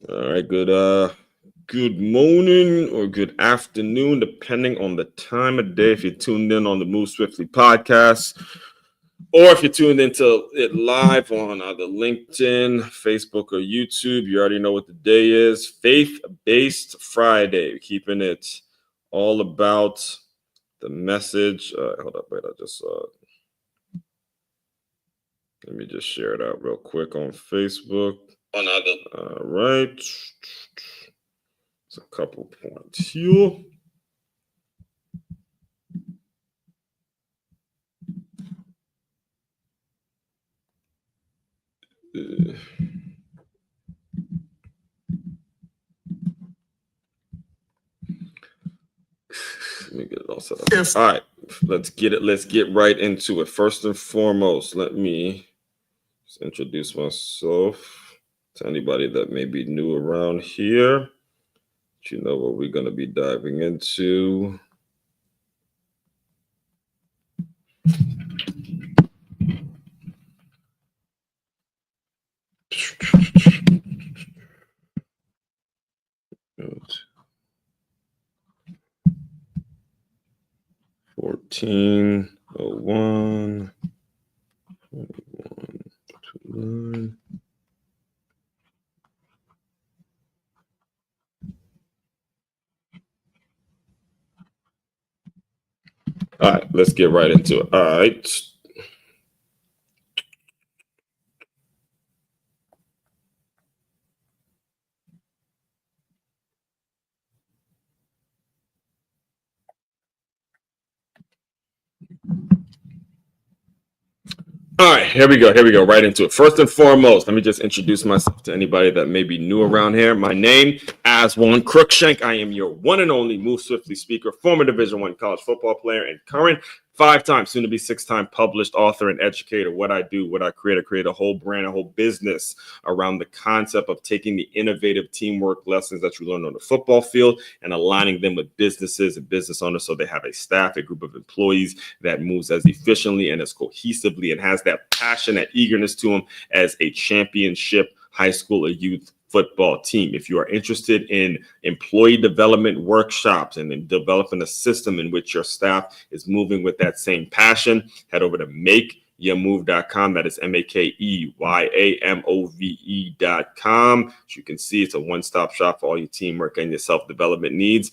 All right, good morning or good afternoon, depending on the time of day. If you're tuned in on the Move Swiftly podcast, or if you're tuned into it live on either LinkedIn, Facebook, or YouTube, you already know what the day is. Faith-based Friday, keeping it all about the message. Hold up, wait, let me just share it out real quick on Facebook. All right. It's a couple points here. Let me get it all set up. Yes. All right, let's get right into it. First and foremost, let me just introduce myself to anybody that may be new around here. You know what we're going to be diving into. Good. 1401 2129. All right, let's get right into it. All right. All right, here we go, right into it. First and foremost, let me just introduce myself to anybody that may be new around here. My name, Aswan Crookshank. I am your one and only Move Swiftly speaker, former Division I college football player, and current 5-time, soon to be 6-time published author and educator. What I do, what I create a whole brand, a whole business around the concept of taking the innovative teamwork lessons that you learn on the football field and aligning them with businesses and business owners so they have a staff, a group of employees that moves as efficiently and as cohesively and has that passion, that eagerness to them as a championship high school or youth football team. If you are interested in employee development workshops and in developing a system in which your staff is moving with that same passion, head over to makeyamove.com. That is MAKEYAMOVE.com. As you can see, it's a one-stop shop for all your teamwork and your self-development needs.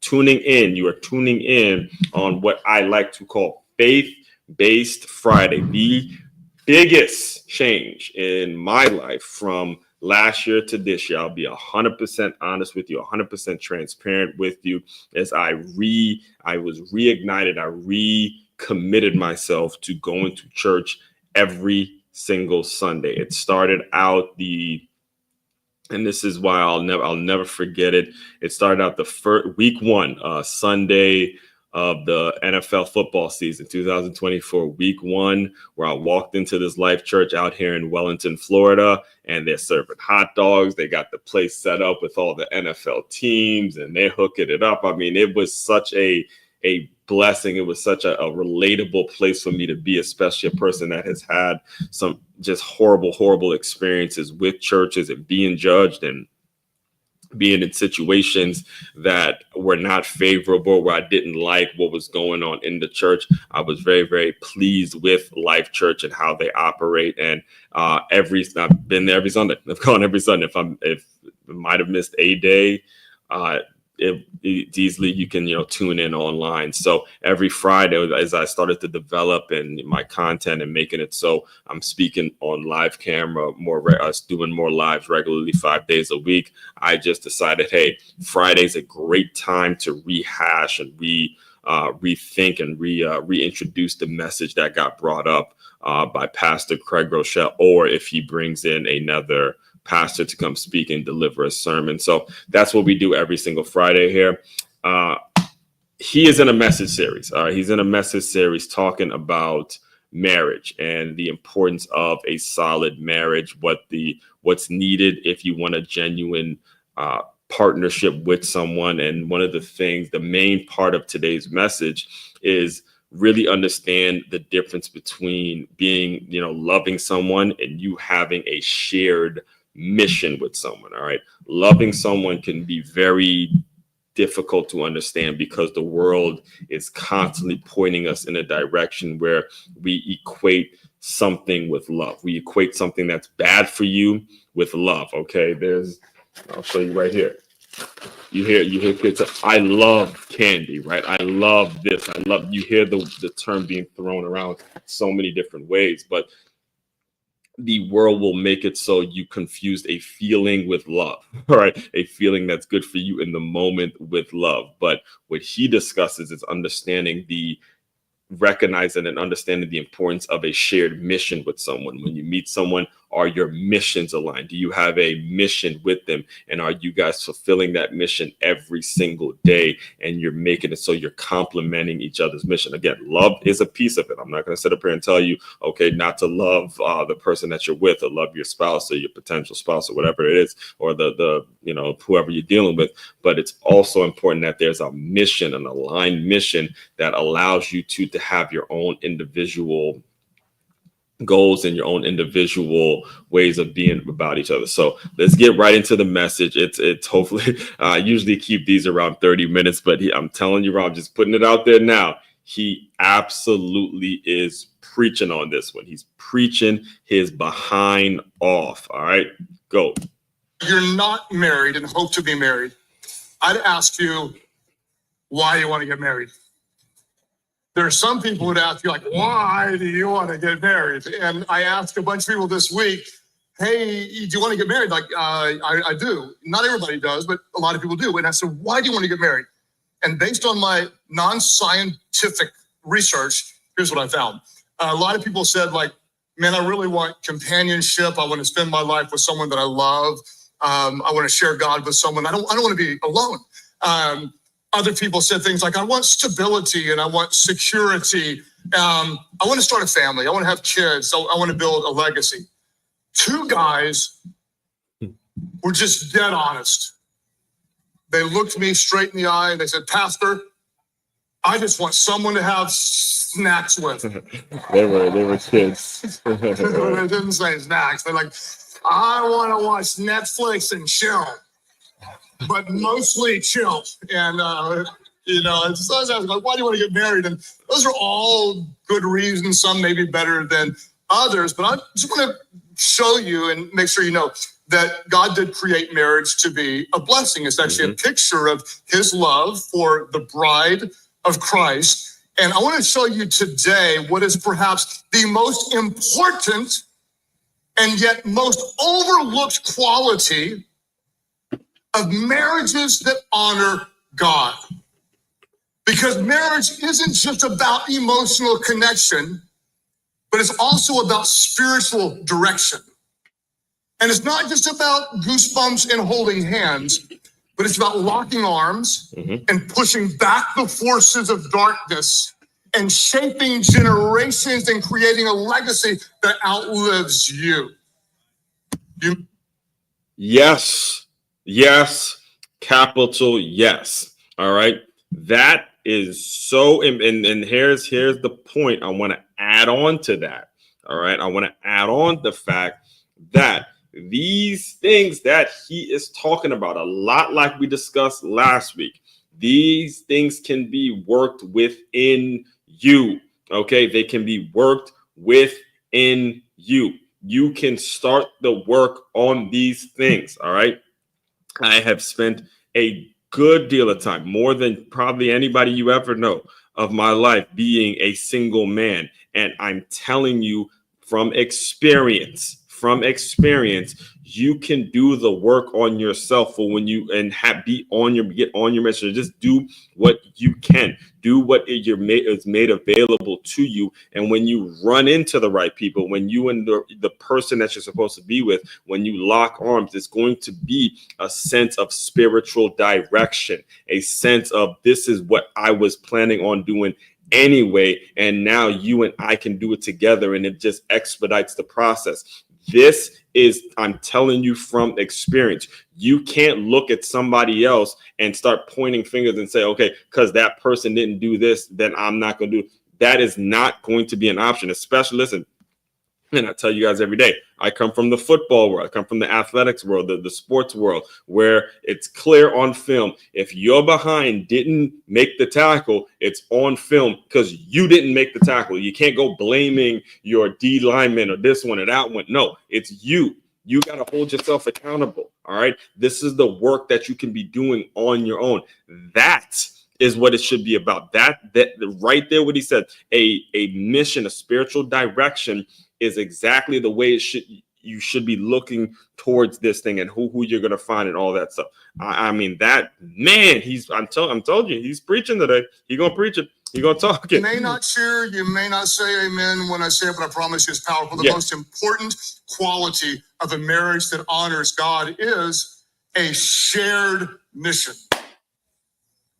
You are tuning in on what I like to call Faith-Based Friday, the biggest change in my life from last year to this year. I'll be 100% honest with you, 100% transparent with you, as I was reignited. I recommitted myself to going to church every single Sunday. It started out and this is why I'll never forget it. It started out the first week one, Sunday of the NFL football season, 2024, week one, where I walked into this Life Church out here in Wellington, Florida, and they're serving hot dogs. They got the place set up with all the NFL teams, and they're hooking it up. I mean, it was such a blessing. It was such a relatable place for me to be, especially a person that has had some just horrible experiences with churches and being judged and being in situations that were not favorable, where I didn't like what was going on in the church. I was very pleased with Life Church and how they operate. And I've been there every Sunday. I've gone every Sunday. If I might have missed a day, it's easily you can tune in online. So every Friday, as I started to develop and my content and making it so I'm speaking on live camera doing more lives regularly 5 days a week, I just decided, hey, Friday's a great time to rehash and rethink and reintroduce the message that got brought up by Pastor Craig Rochelle, or if he brings in another pastor to come speak and deliver a sermon. So that's what we do every single Friday here. He is in a message series. He's in a message series talking about marriage and the importance of a solid marriage, what's needed if you want a genuine partnership with someone. And one of the main part of today's message is really understand the difference between being, loving someone and you having a shared mission with someone. All right. Loving someone can be very difficult to understand because the world is constantly pointing us in a direction where we equate something with love. We equate something that's bad for you with love. Okay. I'll show you right here. You hear kids say, I love candy, right? I love this. You hear the term being thrown around so many different ways, but the world will make it so you confused a feeling with love, right? A feeling that's good for you in the moment with love. But what he discusses is recognizing and understanding the importance of a shared mission with someone. When you meet someone, are your missions aligned? Do you have a mission with them? And are you guys fulfilling that mission every single day? And you're making it so you're complementing each other's mission. Again, love is a piece of it. I'm not going to sit up here and tell you, okay, not to love the person that you're with, or love your spouse or your potential spouse or whatever it is, or the whoever you're dealing with. But it's also important that there's a mission, an aligned mission that allows you to have your own individual goals and your own individual ways of being about each other. So let's get right into the message. It's hopefully I usually keep these around 30 minutes, but I'm telling you, Rob, just putting it out there now, he absolutely is preaching on this one. He's preaching his behind off. All right, go. You're not married and hope to be married. I'd ask you why you want to get married. There are some people who'd ask you, like, why do you want to get married? And I asked a bunch of people this week, hey, do you want to get married? Like, I do. Not everybody does, but a lot of people do. And I said, why do you want to get married? And based on my non-scientific research, here's what I found. A lot of people said, like, man, I really want companionship. I want to spend my life with someone that I love. I want to share God with someone. I don't want to be alone. Other people said things like, I want stability and I want security. I want to start a family. I want to have kids. I want to build a legacy. Two guys were just dead honest. They looked me straight in the eye and they said, Pastor, I just want someone to have snacks with. They were kids. They didn't say snacks. They're like, I want to watch Netflix and chill. But mostly chill. And, so I was asking, like, why do you want to get married? And those are all good reasons. Some may be better than others. But I just want to show you and make sure you know that God did create marriage to be a blessing. It's actually a picture of his love for the bride of Christ. And I want to show you today what is perhaps the most important and yet most overlooked quality of marriages that honor God. Because marriage isn't just about emotional connection, but it's also about spiritual direction. And it's not just about goosebumps and holding hands, but it's about locking arms and pushing back the forces of darkness and shaping generations and creating a legacy that outlives you. Yes, capital yes. All right. That is so, and here's the point I want to add on to that. All right. I want to add on the fact that these things that he is talking about, a lot like we discussed last week, these things can be worked within you. Okay. They can be worked within you. You can start the work on these things. All right. I have spent a good deal of time, more than probably anybody you ever know, of my life being a single man. And I'm telling you from experience, you can do the work on yourself for when you get on your mission. Just do what you can. Do what is made available to you. And when you run into the right people, when you and the person that you're supposed to be with, when you lock arms, it's going to be a sense of spiritual direction, a sense of this is what I was planning on doing anyway. And now you and I can do it together, and it just expedites the process. This is, I'm telling you from experience, you can't look at somebody else and start pointing fingers and say, okay, because that person didn't do this, then I'm not going to do it. That is not going to be an option, especially, listen, And I tell you guys every day, I come from the football world. I come from the athletics world, the sports world, where it's clear on film. If your behind didn't make the tackle, it's on film because you didn't make the tackle. You can't go blaming your D lineman or this one or that one. No, it's you. You got to hold yourself accountable. All right. This is the work that you can be doing on your own. That is what it should be about. That right there, what he said, a mission, a spiritual direction is exactly the way you should be looking towards this thing and who you're going to find and all that stuff. I mean, that man, I'm telling you, he's preaching today. He's going to preach it. He's going to talk it. You may not share, you may not say amen when I say it, but I promise you it's powerful. The most important quality of a marriage that honors God is a shared mission.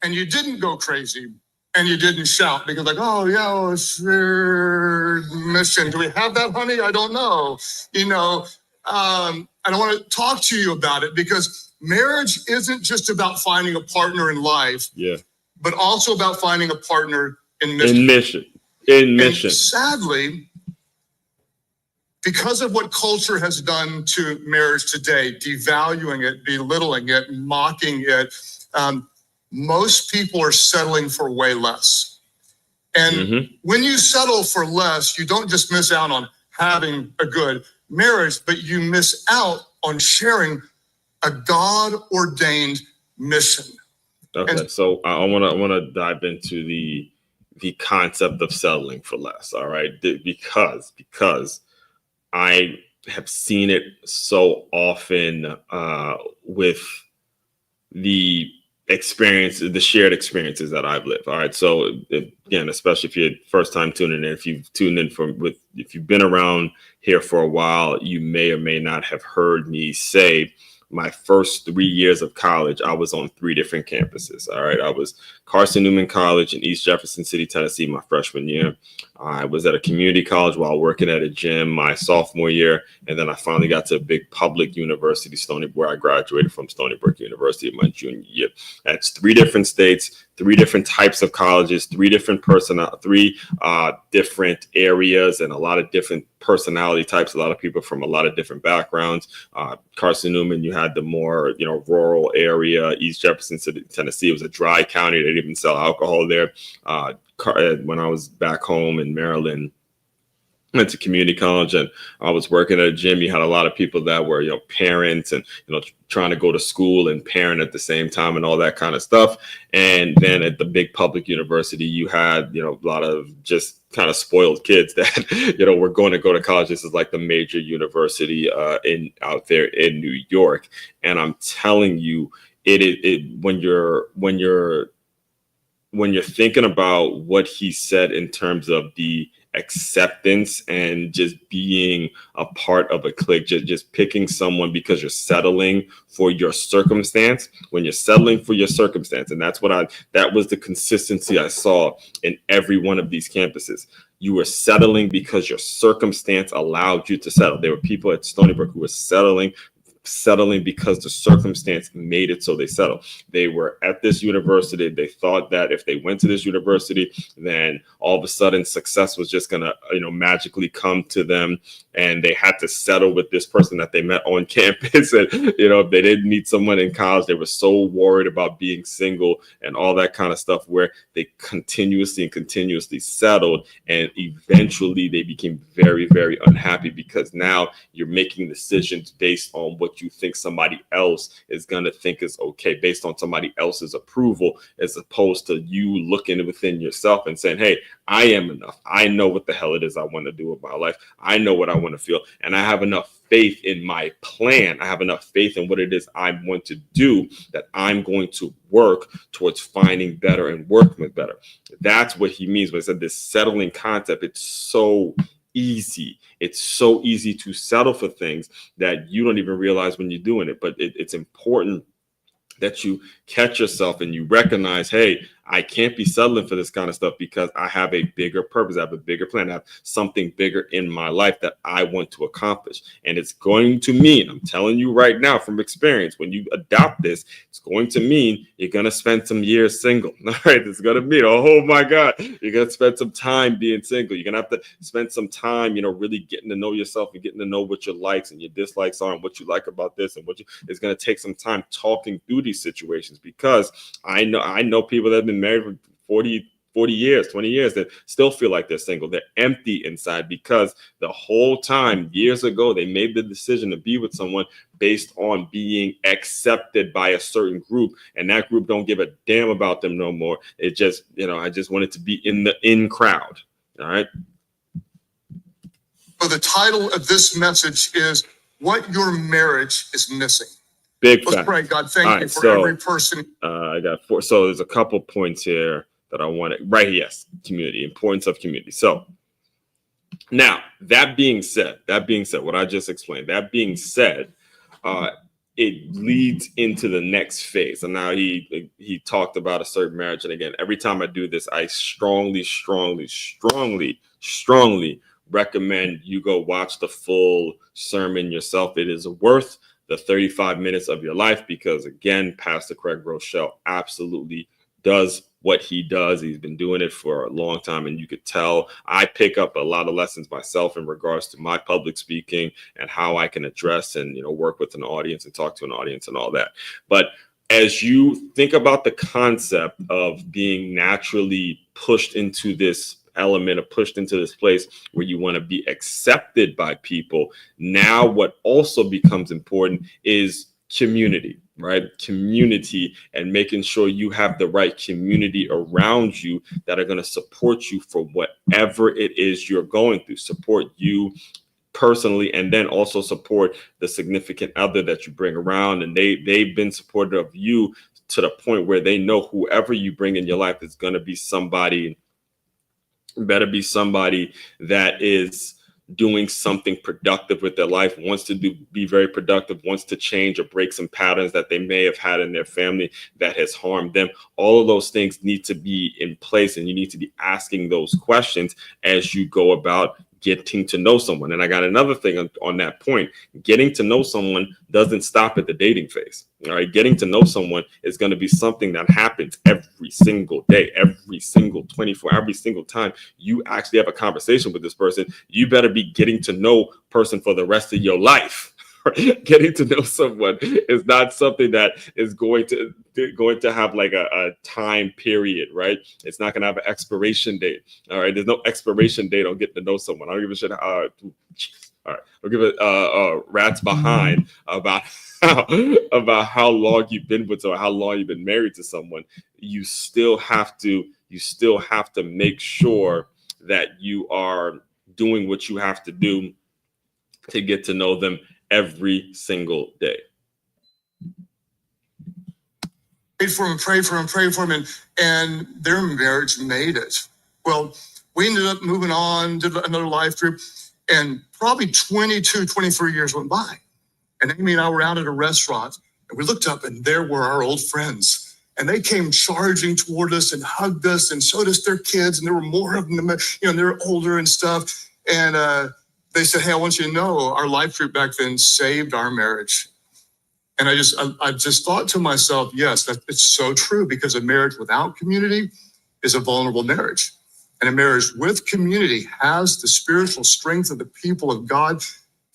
And you didn't go crazy and you didn't shout because like, oh yeah, shared mission. Do we have that, honey? I don't know. And I want to talk to you about it because marriage isn't just about finding a partner in life, but also about finding a partner in mission. In mission. And sadly, because of what culture has done to marriage today, devaluing it, belittling it, mocking it, most people are settling for way less. And when you settle for less, you don't just miss out on having a good marriage, but you miss out on sharing a God-ordained mission. Okay, so I want to dive into the concept of settling for less. All right, because I have seen it so often with the shared experiences that I've lived. All right. So again, especially if you're first time tuning in, if you've tuned in if you've been around here for a while, you may or may not have heard me say my first 3 years of college, I was on 3 different campuses. All right. I was Carson Newman College in East Jefferson City, Tennessee, my freshman year. I was at a community college while working at a gym my sophomore year. And then I finally got to a big public university, where I graduated from Stony Brook University in my junior year. That's 3 different states, 3 different types of colleges, 3 different different areas, and a lot of different personality types, a lot of people from a lot of different backgrounds. Carson Newman, you had the more, rural area. East Jefferson City, Tennessee, it was a dry county. They didn't even sell alcohol there. When I was back home in Maryland, went to community college and I was working at a gym. You had a lot of people that were, parents and, trying to go to school and parent at the same time and all that kind of stuff. And then at the big public university, you had, a lot of just kind of spoiled kids that, were going to go to college. This is like the major university out there in New York. And I'm telling you, when you're thinking about what he said in terms of the acceptance and just being a part of a clique, just picking someone because you're settling for your circumstance, when you're settling for your circumstance. And that was the consistency I saw in every one of these campuses. You were settling because your circumstance allowed you to settle. There were people at Stony Brook who were settling because the circumstance made it so they settled. They were at this university. They thought that if they went to this university, then all of a sudden success was just going to, magically come to them. And they had to settle with this person that they met on campus. And, if they didn't meet someone in college, they were so worried about being single and all that kind of stuff, where they continuously settled. And eventually they became very, very unhappy because now you're making decisions based on what you think somebody else is going to think is okay, based on somebody else's approval, as opposed to you looking within yourself and saying, hey, I am enough. I know what the hell it is I want to do with my life. I know what I want to feel. And I have enough faith in my plan. I have enough faith in what it is I want to do that I'm going to work towards finding better and working with better. That's what he means when he said this settling concept. It's so easy. It's so easy to settle for things that you don't even realize when you're doing it. But it's important that you catch yourself and you recognize, hey, I can't be settling for this kind of stuff because I have a bigger purpose. I have a bigger plan. I have something bigger in my life that I want to accomplish. And it's going to mean, I'm telling you right now from experience, when you adopt this, it's going to mean you're going to spend some years single. All right. It's going to mean, oh my God, you're going to spend some time being single. You're going to have to spend some time, really getting to know yourself and getting to know what your likes and your dislikes are and what you like about this and it's going to take some time talking through these situations, because I know people that have been married for 40 years, 20 years that still feel like they're single. They're empty inside because the whole time, years ago, they made the decision to be with someone based on being accepted by a certain group. And that group don't give a damn about them no more. It just, I just wanted to be in the in crowd. All right. So the title of this message is What Your Marriage is Missing. Big Let's fact. pray. God, thank you for every person. I got 4. So there's a couple points here that I want to, right? Yes. Community, importance of community. So now that being said, what I just explained, that being said, it leads into the next phase. And now he talked about a certain marriage. And again, every time I do this, I strongly recommend you go watch the full sermon yourself. It is worth the 35 minutes of your life, because again, Pastor Craig Groeschel absolutely does what he does. He's been doing it for a long time, and you could tell I pick up a lot of lessons myself in regards to my public speaking and how I can address and work with an audience and talk to an audience and all that. But as you think about the concept of being naturally pushed into this element of pushed into this place where you want to be accepted by people, now what also becomes important is community, right? Community, and making sure you have the right community around you that are going to support you for whatever it is you're going through, support you personally, and then also support the significant other that you bring around. And they've been supportive of you to the point where they know whoever you bring in your life is going to be somebody, better be somebody that is doing something productive with their life, wants to be very productive, wants to change or break some patterns that they may have had in their family that has harmed them. All of those things need to be in place, and you need to be asking those questions as you go about getting to know someone. And I got another thing on that point. Getting to know someone doesn't stop at the dating phase. All right. Getting to know someone is going to be something that happens every single day, every single 24, every single time you actually have a conversation with this person. You better be getting to know person for the rest of your life. Getting to know someone is not something that is going to have like a time period, right? It's not going to have an expiration date. All right. There's no expiration date on getting to know someone. I don't give a shit. All right. I'll give it a rat's behind about how long you've been with or how long you've been married to someone. You still have to make sure that you are doing what you have to do to get to know them every single day. Pray for him, and their marriage made it. Well, we ended up moving on, did another life group, and probably 22, 23 years went by. And Amy and I were out at a restaurant, and we looked up, and there were our old friends. And they came charging toward us and hugged us, and showed us their kids, and there were more of them, they're older and stuff. And they said, hey, I want you to know our life group back then saved our marriage. And I just thought to myself, yes, it's so true, because a marriage without community is a vulnerable marriage. And a marriage with community has the spiritual strength of the people of God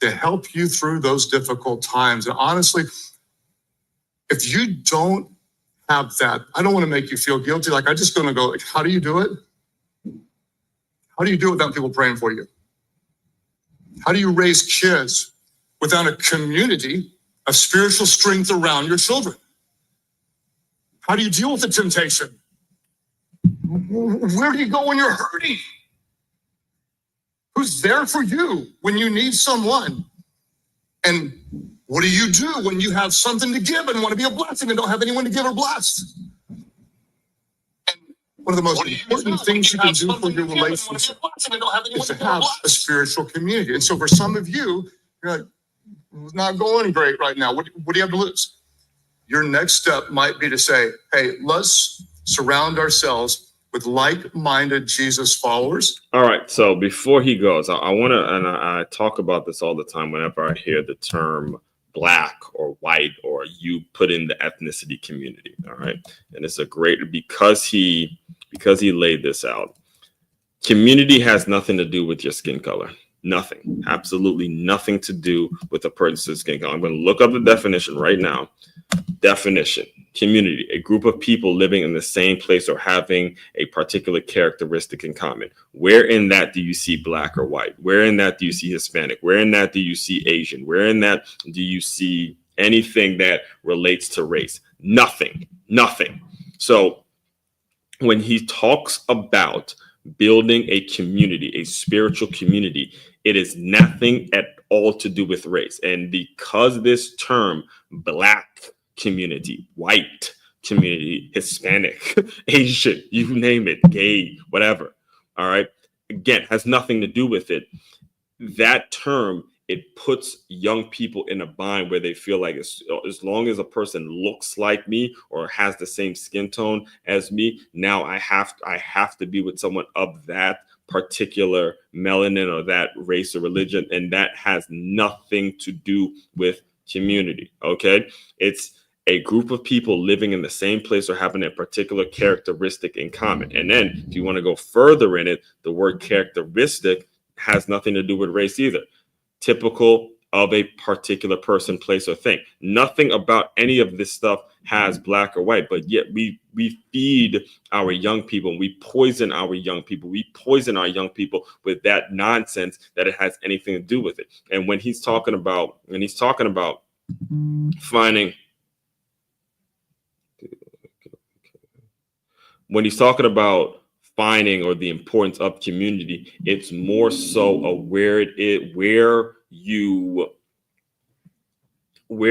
to help you through those difficult times. And honestly, if you don't have that, I don't want to make you feel guilty. Like, I'm just going to go, how do you do it? How do you do it without people praying for you? How do you raise kids without a community of spiritual strength around your children? How do you deal with the temptation? Where do you go when you're hurting? Who's there for you when you need someone? And what do you do when you have something to give and want to be a blessing and don't have anyone to give or bless? And one of the most important things you can do for your relationship is to have a spiritual community. And so for some of you, you're like, it's not going great right now. What do you have to lose? Your next step might be to say, hey, let's surround ourselves with like-minded Jesus followers. All right. So before he goes, I want to, and I talk about this all the time whenever I hear the term black or white, or you put in the ethnicity community. All right. And it's a great, because he laid this out. Community has nothing to do with your skin color. Nothing. Absolutely nothing to do with a person's skin color. I'm going to look up the definition right now. Definition: community, a group of people living in the same place or having a particular characteristic in common. Where in that do you see black or white? Where in that do you see Hispanic? Where in that do you see Asian? Where in that do you see anything that relates to race? Nothing. So when he talks about building a community, a spiritual community, it is nothing at all to do with race. And because this term, black community, white community, Hispanic, Asian, you name it, gay, whatever, all right, again, has nothing to do with it. That term, it puts young people in a bind where they feel like as long as a person looks like me or has the same skin tone as me, now I have to be with someone of that particular melanin or that race or religion, and that has nothing to do with community. Okay, it's a group of people living in the same place or having a particular characteristic in common. And then if you want to go further in it, the word characteristic has nothing to do with race either. Typical of a particular person, place, or thing. Nothing about any of this stuff has black or white, but yet we feed our young people, we poison our young people, we poison our young people with that nonsense that it has anything to do with it. And when he's talking about finding, when he's talking about finding or the importance of community, it's more so where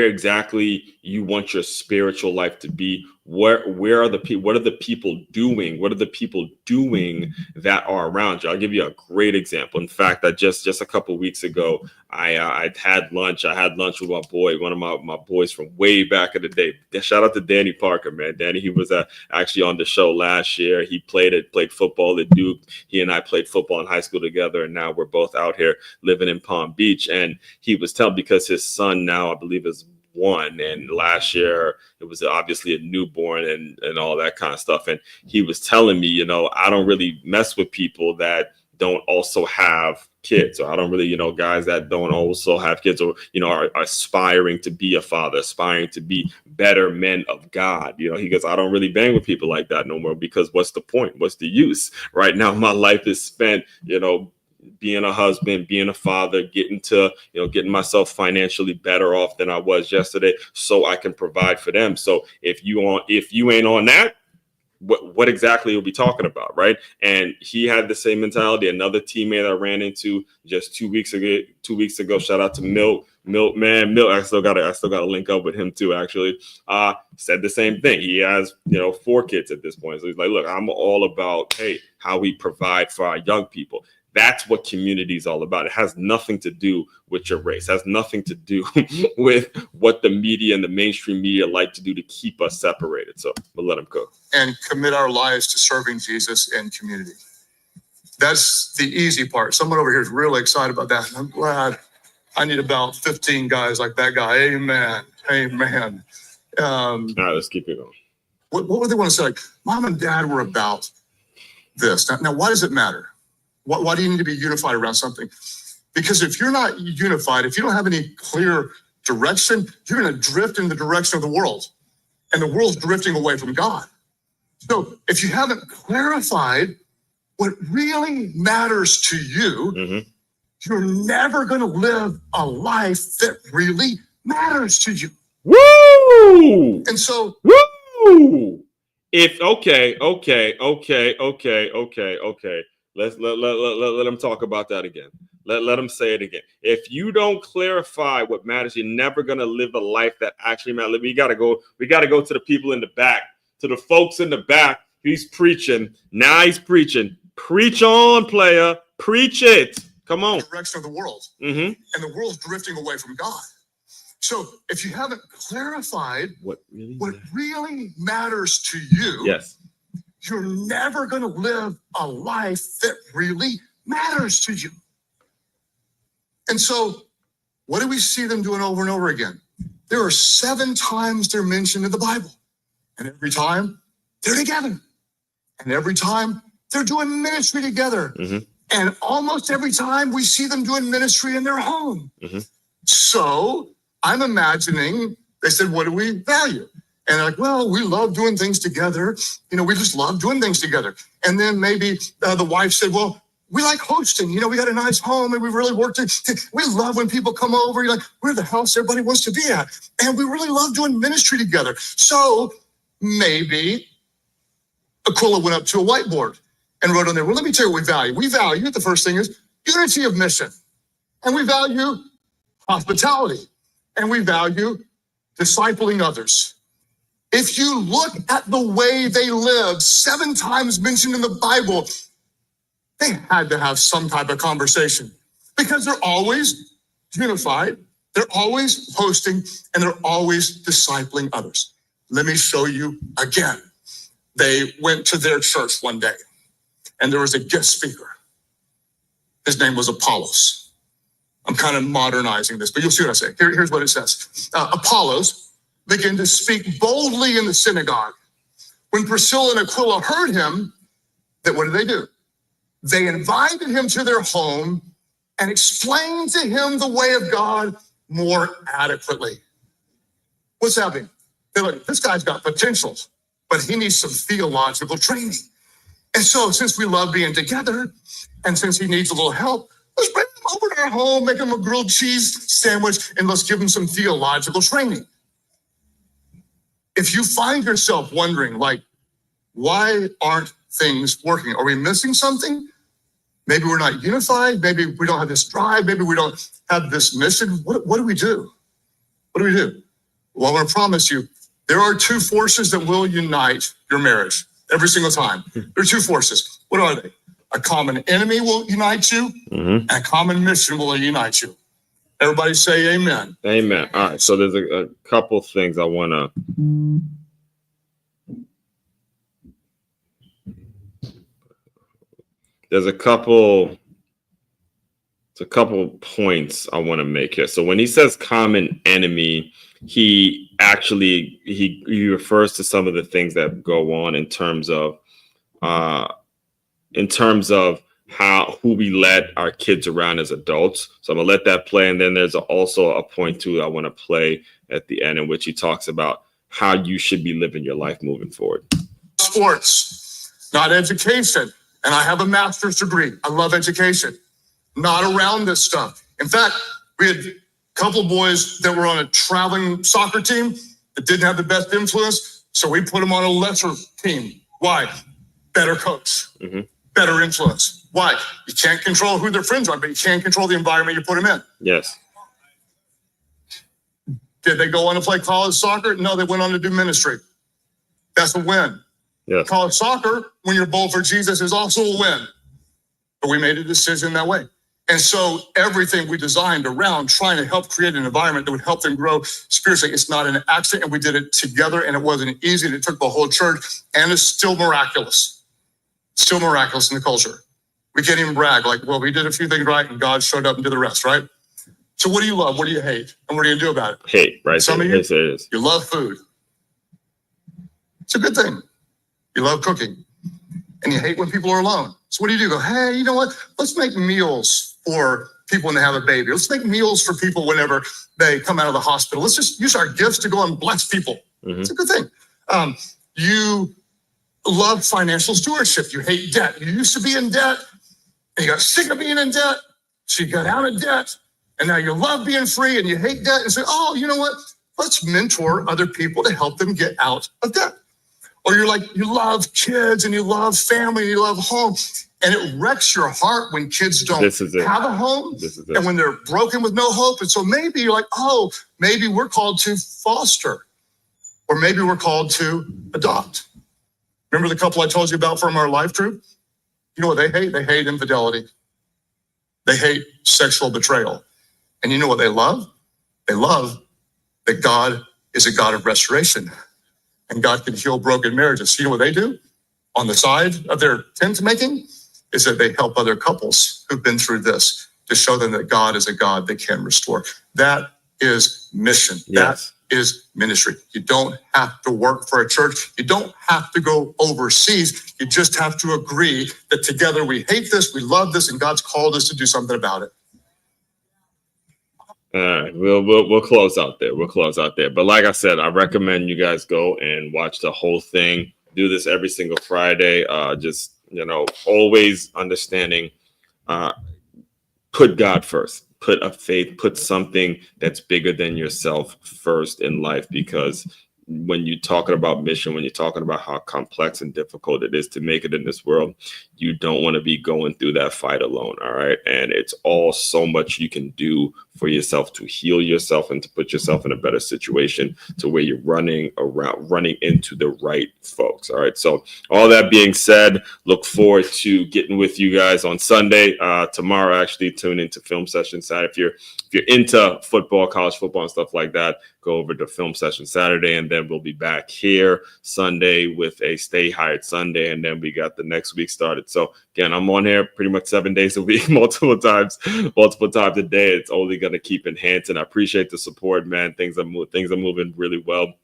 exactly you want your spiritual life to be. Where are the people? What are the people doing? What are the people doing that are around you? I'll give you a great example. In fact, I just a couple of weeks ago, I had lunch. I had lunch with my boy, one of my boys from way back in the day. Shout out to Danny Parker, man. Danny, he was actually on the show last year. He played football at Duke. He and I played football in high school together, and now we're both out here living in Palm Beach. And he was telling, because his son now, I believe, is 1, and last year it was obviously a newborn and all that kind of stuff. And he was telling me, I don't really mess with people that don't also have kids, or I don't really, guys that don't also have kids, or, are aspiring to be a father, aspiring to be better men of God. He goes, I don't really bang with people like that no more, because what's the point? What's the use? Right now, my life is spent, being a husband, being a father, getting myself financially better off than I was yesterday, so I can provide for them. So if you ain't on that, what exactly are we talking about, right? And he had the same mentality. Another teammate I ran into just 2 weeks ago, shout out to Milt, man. Milt, I still gotta link up with him too, actually. Said the same thing. He has 4 kids at this point. So he's like, look, I'm all about, hey, how we provide for our young people. That's what community is all about. It has nothing to do with your race. It has nothing to do with what the media and the mainstream media like to do to keep us separated. So we'll let him go. And commit our lives to serving Jesus and community. That's the easy part. Someone over here is really excited about that. I'm glad. I need about 15 guys like that guy. Amen. All right, let's keep it going. What would they want to say? Like, Mom and Dad were about this. Now, why does it matter? Why do you need to be unified around something? Because if you're not unified, if you don't have any clear direction, you're going to drift in the direction of the world. And the world's drifting away from God. So if you haven't clarified what really matters to you, you're never going to live a life that really matters to you. Woo! And so, woo! Okay. Let them talk about that again. Let them say it again. If you don't clarify what matters, you're never gonna live a life that actually matters. We gotta go to the people in the back, to the folks in the back. He's preaching. Now he's preaching. Preach on, player. Preach it. Come on. Direction of the world. And the world's drifting away from God. So if you haven't clarified what really matters to you, yes, you're never going to live a life that really matters to you. And so what do we see them doing over and over again? There are 7 times they're mentioned in the Bible. And every time they're together. And every time they're doing ministry together. Mm-hmm. And almost every time we see them doing ministry in their home. Mm-hmm. So I'm imagining, they said, what do we value? And they're like, well, we love doing things together. You know, we just love doing things together. And then maybe the wife said, well, we like hosting. You know, we got a nice home and we really worked it. We love when people come over. You're like, we're the house everybody wants to be at. And we really love doing ministry together. So maybe Aquila went up to a whiteboard and wrote on there, well, let me tell you what we value. We value, the first thing is unity of mission. And we value hospitality. And we value discipling others. If you look at the way they lived, 7 times mentioned in the Bible, they had to have some type of conversation because they're always unified, they're always hosting, and they're always discipling others. Let me show you again. They went to their church one day, and there was a guest speaker. His name was Apollos. I'm kind of modernizing this, but you'll see what I say. Here's what it says. Apollos began to speak boldly in the synagogue. When Priscilla and Aquila heard him, what did they do? They invited him to their home and explained to him the way of God more adequately. What's happening? They're like, this guy's got potential, but he needs some theological training. And so since we love being together, and since he needs a little help, let's bring him over to our home, make him a grilled cheese sandwich, and let's give him some theological training. If you find yourself wondering, like, why aren't things working? Are we missing something? Maybe we're not unified. Maybe we don't have this drive. Maybe we don't have this mission. What do we do? What do we do? Well, I want to promise you, there are 2 forces that will unite your marriage every single time. There are 2 forces. What are they? A common enemy will unite you, and a common mission will unite you. Everybody say amen. Amen. All right. So there's a couple things I want to. There's a couple points I want to make here. So when he says common enemy, he actually he refers to some of the things that go on in terms of who we let our kids around as adults. So I'm gonna let that play, and then there's also a point too I want to play at the end in which he talks about how you should be living your life moving forward. Sports, not education. And I have a master's degree. I love education. Not around this stuff. In fact, we had a couple of boys that were on a traveling soccer team that didn't have the best influence. So we put them on a lesser team. Why? Better coach, better influence. Why? You can't control who their friends are, but you can control the environment you put them in. Yes. Did they go on to play college soccer? No, they went on to do ministry. That's a win. Yes. College soccer, when you're bold for Jesus, is also a win. But we made a decision that way. And so everything we designed around trying to help create an environment that would help them grow spiritually, it's not an accident. And we did it together, and it wasn't easy. And it took the whole church, and it's still miraculous. Still miraculous in the culture. We can't even brag like, well, we did a few things right, and God showed up and did the rest, right? So what do you love? What do you hate? And what are you going to do about it? Hate, right? Some of you, yes, it is. You love food. It's a good thing. You love cooking. And you hate when people are alone. So what do? Go, hey, you know what? Let's make meals for people when they have a baby. Let's make meals for people whenever they come out of the hospital. Let's just use our gifts to go and bless people. It's a good thing. You love financial stewardship. You hate debt. You used to be in debt, and you got sick of being in debt. So you got out of debt, and now you love being free, and you hate debt, and say, oh, you know what? Let's mentor other people to help them get out of debt. Or you're like, you love kids and you love family and you love home. And it wrecks your heart when kids don't have a home and when they're broken with no hope. And so maybe you're like, oh, maybe we're called to foster, or maybe we're called to adopt. Remember the couple I told you about from our life group? You know what they hate? They hate infidelity. They hate sexual betrayal. And you know what they love? They love that God is a God of restoration. And God can heal broken marriages. So you know what they do? on the side of their tent making is that they help other couples who've been through this to show them that God is a God that can restore. That is mission. Yes. That is ministry. You don't have to work for a church. You don't have to go overseas. You just have to agree that together we hate this, we love this, and God's called us to do something about it. All right, we'll close out there. We'll close out there. But like I said, I recommend you guys go and watch the whole thing. Do this every single Friday. Just, always understanding, put God first, put a faith, put something that's bigger than yourself first in life, because when you're talking about mission, when you're talking about how complex and difficult it is to make it in this world, you don't want to be going through that fight alone. All right. And it's all so much you can do for yourself to heal yourself and to put yourself in a better situation to where you're running into the right folks. All right. So all that being said, look forward to getting with you guys on Sunday. Tomorrow, actually tune into Film Session Saturday. If you're into football, college football and stuff like that, go over to Film Session Saturday, and then we'll be back here Sunday with a Stay Hired Sunday, and then we got the next week started. So again, I'm on here pretty much 7 days a week, multiple times a day. It's only going to keep enhancing. I appreciate the support, man. Things are moving really well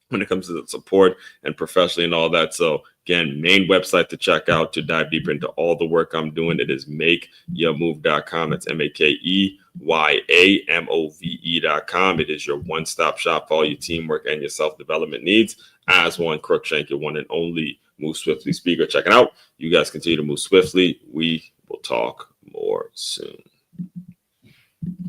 when it comes to the support and professionally and all that. So again, main website to check out to dive deeper into all the work I'm doing. It is makeyourmove.com. That's makeyourmove.com. It is your one-stop shop for all your teamwork and your self-development needs. As one Crookshank, your one and only Move Swiftly speaker. Checking out. You guys continue to move swiftly. We will talk more soon.